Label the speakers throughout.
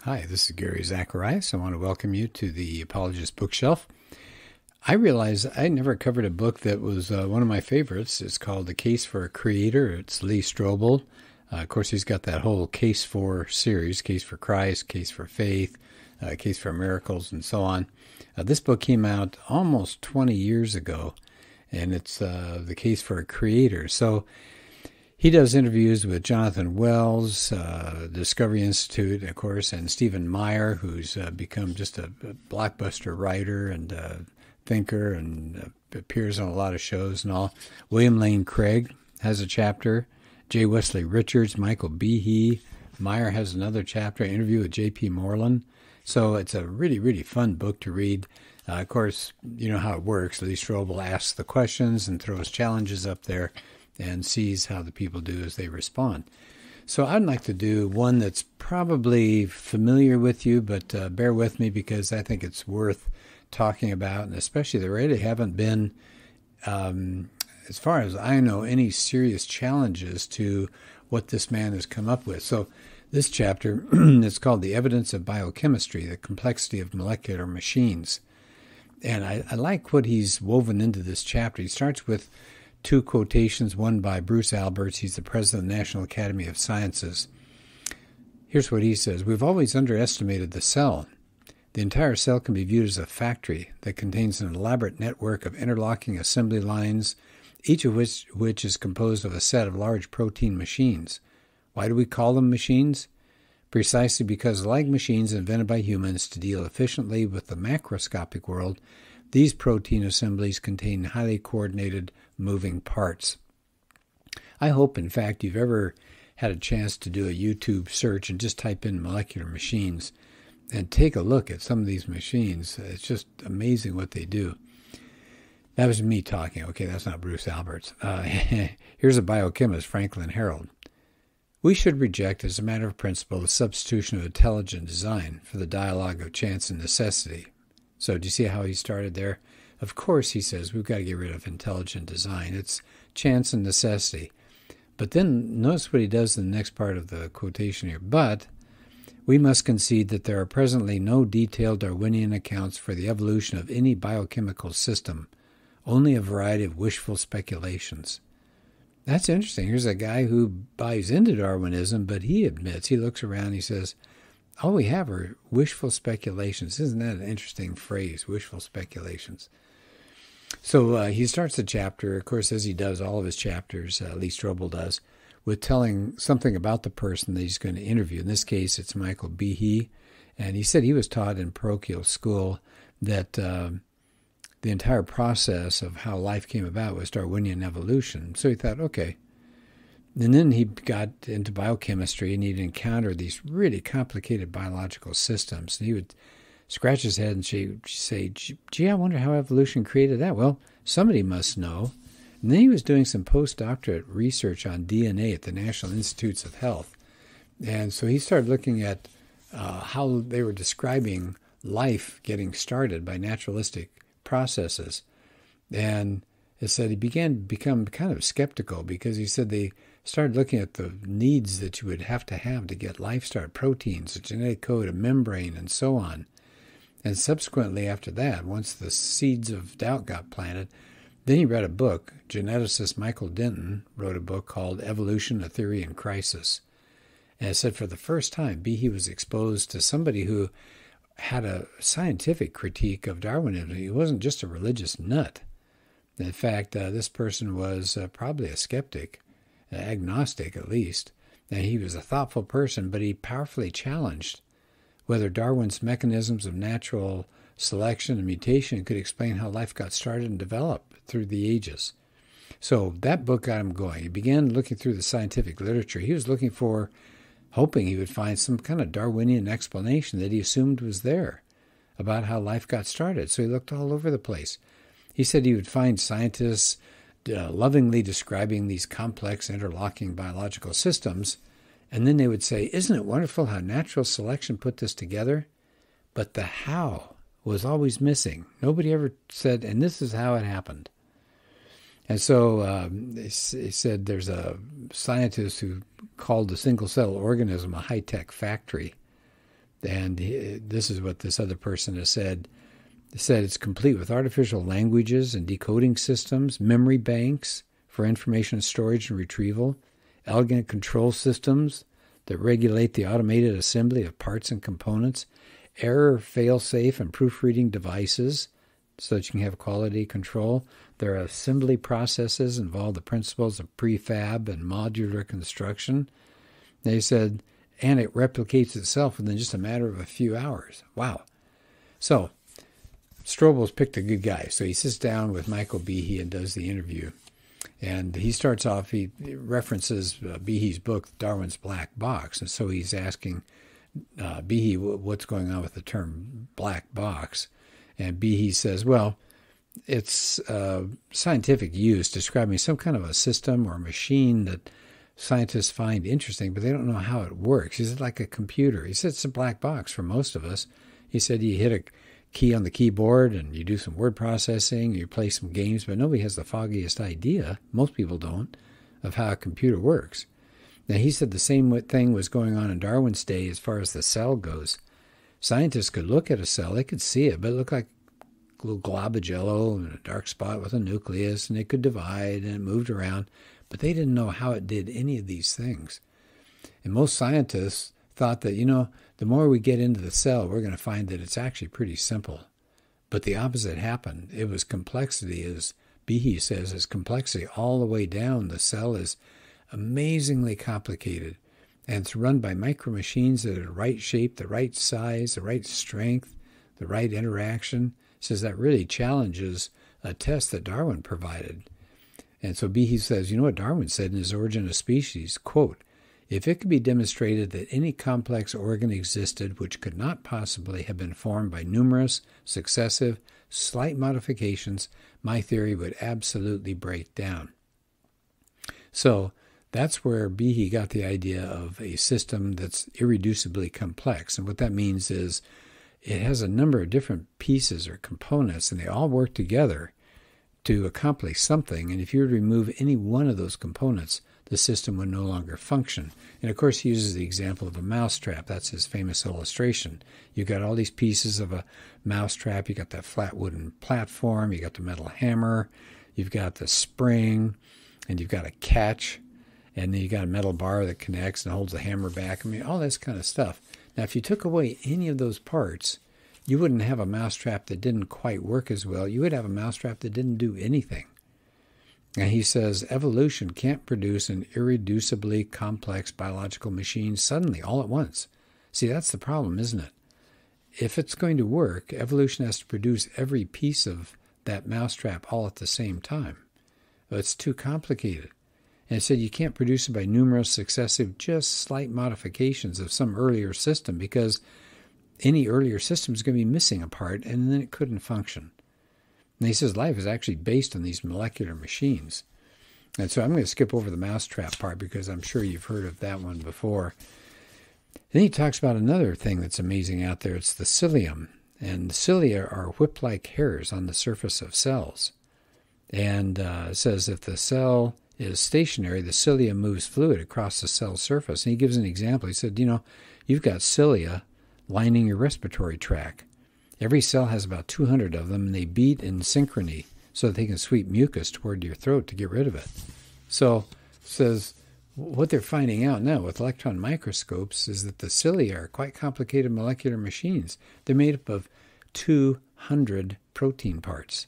Speaker 1: Hi, this is Gary Zacharias. I want to welcome you to the Apologist bookshelf. I realize I never covered a book that was one of my favorites. It's called The Case for a Creator. It's Lee Strobel. Of course, he's got that whole Case for series, Case for Christ, Case for Faith, Case for Miracles, and so on. This book came out almost 20 years ago, and it's The Case for a Creator. So he does interviews with Jonathan Wells, Discovery Institute, of course, and Stephen Meyer, who's become just a blockbuster writer and thinker and appears on a lot of shows and all. William Lane Craig has a chapter. J. Wesley Richards, Michael Behe. Meyer has another chapter, interview with J.P. Moreland. So it's a really, really fun book to read. Of course, you know how it works. Lee Strobel asks the questions and throws challenges up there and sees how the people do as they respond. So I'd like to do one that's probably familiar with you, but bear with me because I think it's worth talking about, and especially there really haven't been, as far as I know, any serious challenges to what this man has come up with. So this chapter is called The Evidence of Biochemistry, the Complexity of Molecular Machines. And I like what he's woven into this chapter. He starts with two quotations, one by Bruce Alberts. He's the president of the National Academy of Sciences. Here's what he says. We've always underestimated the cell. The entire cell can be viewed as a factory that contains an elaborate network of interlocking assembly lines, each of which is composed of a set of large protein machines. Why do we call them machines? Precisely because, like machines invented by humans to deal efficiently with the macroscopic world, these protein assemblies contain highly coordinated moving parts. I hope, in fact, you've ever had a chance to do a YouTube search and just type in molecular machines and take a look at some of these machines. It's just amazing what they do. That was me talking. Okay, that's not Bruce Alberts. Here's a biochemist, Franklin Harold. We should reject, as a matter of principle, the substitution of intelligent design for the dialogue of chance and necessity. So do you see how he started there? Of course, he says, we've got to get rid of intelligent design. It's chance and necessity. But then notice what he does in the next part of the quotation here. But we must concede that there are presently no detailed Darwinian accounts for the evolution of any biochemical system, only a variety of wishful speculations. That's interesting. Here's a guy who buys into Darwinism, but he admits, he looks around, he says, all we have are wishful speculations. Isn't that an interesting phrase, wishful speculations? So he starts the chapter, of course, as he does all of his chapters, Lee Strobel does, with telling something about the person that he's going to interview. In this case, it's Michael Behe, and he said he was taught in parochial school that the entire process of how life came about was Darwinian evolution. So he thought, okay. And then he got into biochemistry, and he'd encounter these really complicated biological systems. And he would scratch his head and say, gee, I wonder how evolution created that. Well, somebody must know. And then he was doing some postdoctorate research on DNA at the National Institutes of Health. And so he started looking at how they were describing life getting started by naturalistic processes. And it said he began to become kind of skeptical because he said they started looking at the needs that you would have to get life started, proteins, a genetic code, a membrane, and so on. And subsequently after that, once the seeds of doubt got planted, then he read a book. Geneticist Michael Denton wrote a book called Evolution, a Theory in Crisis. And it said for the first time, Behe was exposed to somebody who had a scientific critique of Darwinism. He wasn't just a religious nut. In fact, this person was probably a skeptic, agnostic at least, and he was a thoughtful person, but he powerfully challenged whether Darwin's mechanisms of natural selection and mutation could explain how life got started and developed through the ages. So that book got him going. He began looking through the scientific literature. He was looking for, hoping he would find some kind of Darwinian explanation that he assumed was there about how life got started. So he looked all over the place. He said he would find scientists lovingly describing these complex interlocking biological systems, and then they would say, isn't it wonderful how natural selection put this together? But the how was always missing. Nobody ever said, and this is how it happened. And so he said there's a scientist who called the single-cell organism a high-tech factory. And this is what this other person has said. It said it's complete with artificial languages and decoding systems, memory banks for information storage and retrieval, elegant control systems that regulate the automated assembly of parts and components, error, fail-safe, and proofreading devices so that you can have quality control. Their assembly processes involve the principles of prefab and modular construction. They said, and it replicates itself within just a matter of a few hours. Wow. So Strobel's picked a good guy. So he sits down with Michael Behe and does the interview. And he starts off, he references Behe's book, Darwin's Black Box. And so he's asking Behe what's going on with the term black box. And Behe says, well, it's scientific use describing some kind of a system or machine that scientists find interesting, but they don't know how it works. He said, like a computer. He said, it's a black box for most of us. He said, you hit a key on the keyboard and you do some word processing, you play some games, but nobody has the foggiest idea, most people don't, of how a computer works. Now, he said the same thing was going on in Darwin's day as far as the cell goes. Scientists could look at a cell, they could see it, but it looked like a little glob of jello and a dark spot with a nucleus, and it could divide and it moved around, but they didn't know how it did any of these things. And most scientists thought that, the more we get into the cell, we're going to find that it's actually pretty simple. But the opposite happened. It was complexity, as Behe says, it's complexity all the way down. The cell is amazingly complicated, and it's run by micro machines that are the right shape, the right size, the right strength, the right interaction. It says that really challenges a test that Darwin provided. And so Behe says, what Darwin said in his Origin of Species, quote, if it could be demonstrated that any complex organ existed which could not possibly have been formed by numerous, successive, slight modifications, my theory would absolutely break down. So that's where Behe got the idea of a system that's irreducibly complex. And what that means is it has a number of different pieces or components, and they all work together to accomplish something. And if you were to remove any one of those components, the system would no longer function. And of course, he uses the example of a mousetrap. That's his famous illustration. You've got all these pieces of a mousetrap. You got that flat wooden platform. You got the metal hammer. You've got the spring, and you've got a catch, and then you got a metal bar that connects and holds the hammer back. I mean, all this kind of stuff. Now, if you took away any of those parts, you wouldn't have a mousetrap that didn't quite work as well. You would have a mousetrap that didn't do anything. And he says evolution can't produce an irreducibly complex biological machine suddenly, all at once. See, that's the problem, isn't it? If it's going to work, evolution has to produce every piece of that mousetrap all at the same time. But it's too complicated. And it said you can't produce it by numerous successive, just slight modifications of some earlier system, because any earlier system is going to be missing a part, and then it couldn't function. And he says life is actually based on these molecular machines. And so I'm going to skip over the mousetrap part because I'm sure you've heard of that one before. Then he talks about another thing that's amazing out there. It's the cilium. And the cilia are whip-like hairs on the surface of cells. And it says if the cell is stationary, the cilia moves fluid across the cell surface. And he gives an example. He said, you've got cilia lining your respiratory tract. Every cell has about 200 of them, and they beat in synchrony so that they can sweep mucus toward your throat to get rid of it. So it says what they're finding out now with electron microscopes is that the cilia are quite complicated molecular machines. They're made up of 200 protein parts.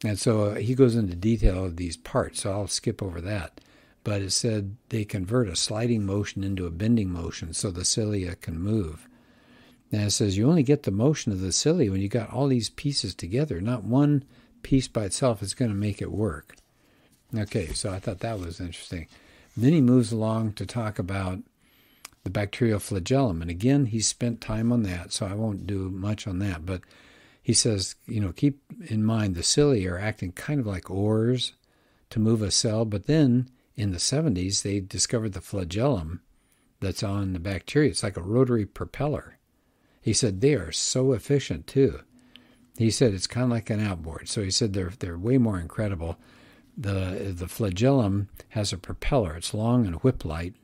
Speaker 1: And so he goes into detail of these parts, so I'll skip over that. But it said they convert a sliding motion into a bending motion so the cilia can move. And it says you only get the motion of the cilia when you got all these pieces together. Not one piece by itself is going to make it work. Okay, so I thought that was interesting. And then he moves along to talk about the bacterial flagellum. And again, he spent time on that, so I won't do much on that. But he says, keep in mind the cilia are acting kind of like oars to move a cell. But then in the 70s, they discovered the flagellum that's on the bacteria. It's like a rotary propeller. He said they are so efficient too. He said it's kind of like an outboard. So he said they're way more incredible. The flagellum has a propeller. It's long and whip-like,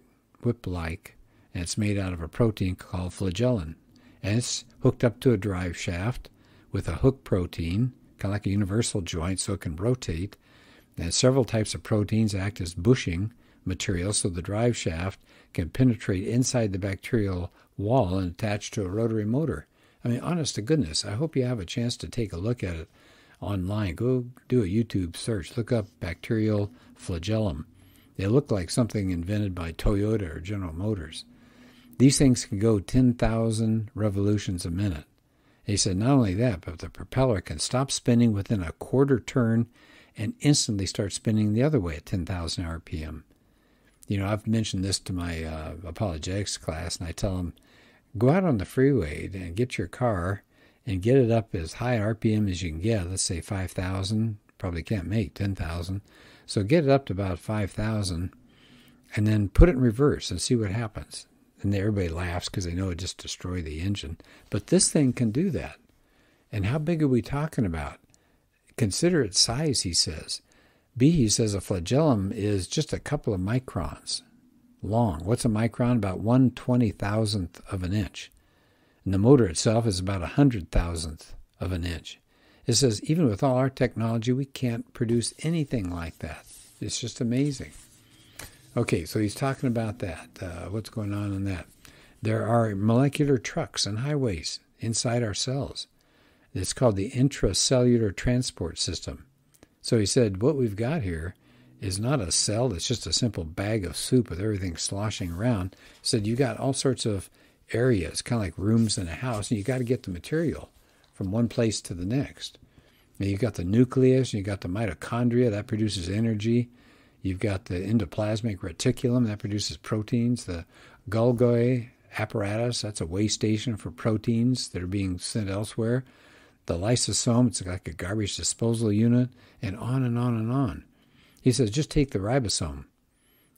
Speaker 1: and it's made out of a protein called flagellin. And it's hooked up to a drive shaft with a hook protein, kind of like a universal joint, so it can rotate. And several types of proteins act as bushing material, so the drive shaft can penetrate inside the bacterial wall and attach to a rotary motor. I mean, honest to goodness, I hope you have a chance to take a look at it online. Go do a YouTube search. Look up bacterial flagellum. They look like something invented by Toyota or General Motors. These things can go 10,000 revolutions a minute. He said not only that, but the propeller can stop spinning within a quarter turn and instantly start spinning the other way at 10,000 RPM. You know, I've mentioned this to my apologetics class, and I tell them, go out on the freeway and get your car and get it up as high RPM as you can get. Let's say 5,000. Probably can't make 10,000. So get it up to about 5,000 and then put it in reverse and see what happens. And everybody laughs because they know it just destroyed the engine. But this thing can do that. And how big are we talking about? Consider its size, he says. Behe says a flagellum is just a couple of microns long. What's a micron? About 1/20,000th of an inch. And the motor itself is about 100,000th of an inch. It says even with all our technology, we can't produce anything like that. It's just amazing. Okay, so he's talking about that. What's going on in that? There are molecular trucks and highways inside our cells. It's called the intracellular transport system. So he said what we've got here is not a cell that's just a simple bag of soup with everything sloshing around. He said you got all sorts of areas, kind of like rooms in a house, and you got to get the material from one place to the next. Now you've got the nucleus, and you've got the mitochondria, that produces energy. You've got the endoplasmic reticulum, that produces proteins. The Golgi apparatus, that's a way station for proteins that are being sent elsewhere. The lysosome, it's like a garbage disposal unit, and on and on and on. He says, just take the ribosome.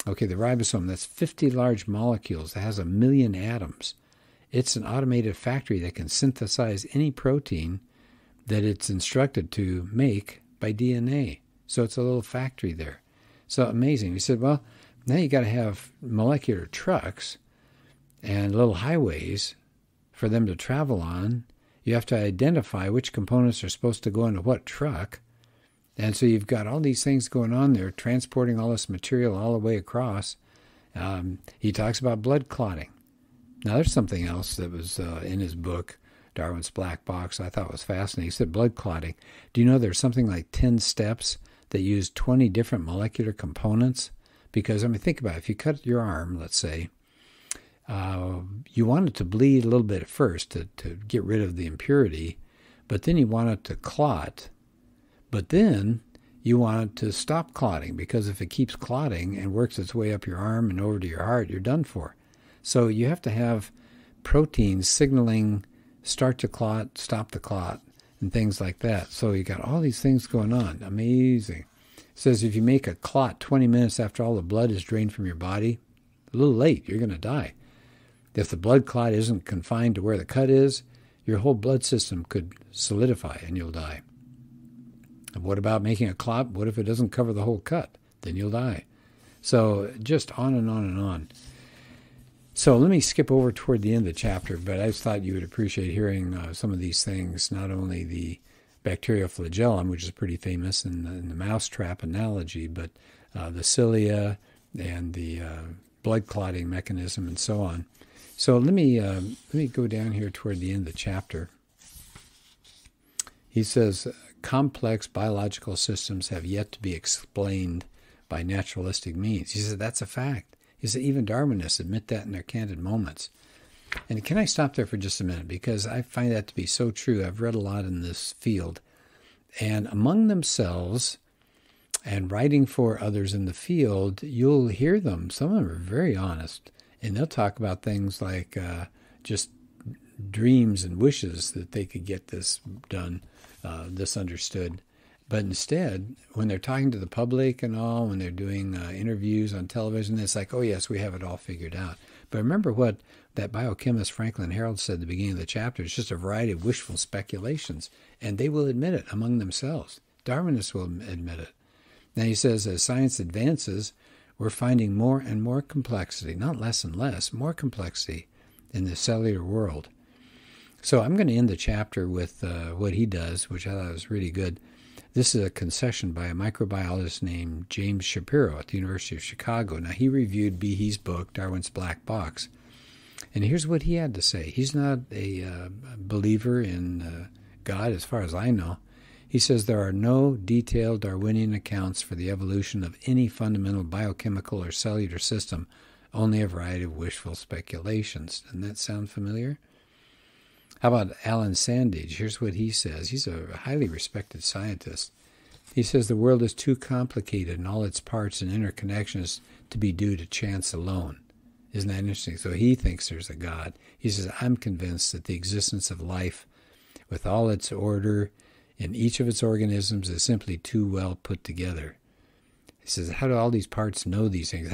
Speaker 1: Okay, the ribosome, that's 50 large molecules. That has 1 million atoms. It's an automated factory that can synthesize any protein that it's instructed to make by DNA. So it's a little factory there. So amazing. He said, well, now you got to have molecular trucks and little highways for them to travel on. You have to identify which components are supposed to go into what truck. And so you've got all these things going on there, transporting all this material all the way across. He talks about blood clotting. Now, there's something else that was in his book, Darwin's Black Box, I thought was fascinating. He said blood clotting. Do you know there's something like 10 steps that use 20 different molecular components? Because, I mean, think about it. If you cut your arm, let's say, you want it to bleed a little bit at first to get rid of the impurity, but then you want it to clot. But then you want it to stop clotting, because if it keeps clotting and works its way up your arm and over to your heart, you're done for. So you have to have proteins signaling start to clot, stop the clot, and things like that. So you got all these things going on. Amazing. It says if you make a clot 20 minutes after all the blood is drained from your body, a little late, you're going to die. If the blood clot isn't confined to where the cut is, your whole blood system could solidify and you'll die. And what about making a clot? What if it doesn't cover the whole cut? Then you'll die. So just on and on and on. So let me skip over toward the end of the chapter, but I just thought you would appreciate hearing some of these things, not only the bacterial flagellum, which is pretty famous in the mousetrap analogy, but the cilia and the blood clotting mechanism and so on. So let me go down here toward the end of the chapter. He says, complex biological systems have yet to be explained by naturalistic means. He said, that's a fact. He said, even Darwinists admit that in their candid moments. And can I stop there for just a minute? Because I find that to be so true. I've read a lot in this field. And among themselves and writing for others in the field, you'll hear them. Some of them are very honest. And they'll talk about things like just dreams and wishes that they could get this done, this understood. But instead, when they're talking to the public and all, when they're doing interviews on television, it's like, oh, yes, we have it all figured out. But remember what that biochemist Franklin Harold said at the beginning of the chapter. It's just a variety of wishful speculations, and they will admit it among themselves. Darwinists will admit it. Now, he says, as science advances, we're finding more and more complexity, not less and less, more complexity in the cellular world. So I'm going to end the chapter with what he does, which I thought was really good. This is a concession by a microbiologist named James Shapiro at the University of Chicago. Now, he reviewed Behe's book, Darwin's Black Box. And here's what he had to say. He's not a believer in God, as far as I know. He says there are no detailed Darwinian accounts for the evolution of any fundamental biochemical or cellular system, only a variety of wishful speculations. Doesn't that sound familiar? How about Alan Sandage? Here's what he says. He's a highly respected scientist. He says the world is too complicated in all its parts and interconnections to be due to chance alone. Isn't that interesting? So he thinks there's a God. He says, I'm convinced that the existence of life with all its order in each of its organisms is simply too well put together. He says, how do all these parts know these things?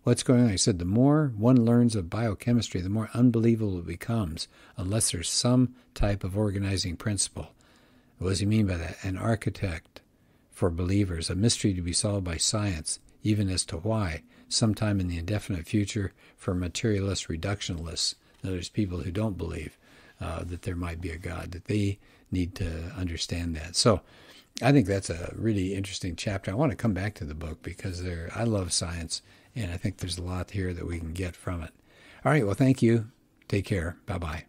Speaker 1: What's going on? He said, the more one learns of biochemistry, the more unbelievable it becomes, unless there's some type of organizing principle. What does he mean by that? An architect for believers, a mystery to be solved by science, even as to why, sometime in the indefinite future, for materialist reductionists, in other words, people who don't believe that there might be a God, that they need to understand that. So I think that's a really interesting chapter. I want to come back to the book because I love science, and I think there's a lot here that we can get from it. All right, well, thank you. Take care. Bye-bye.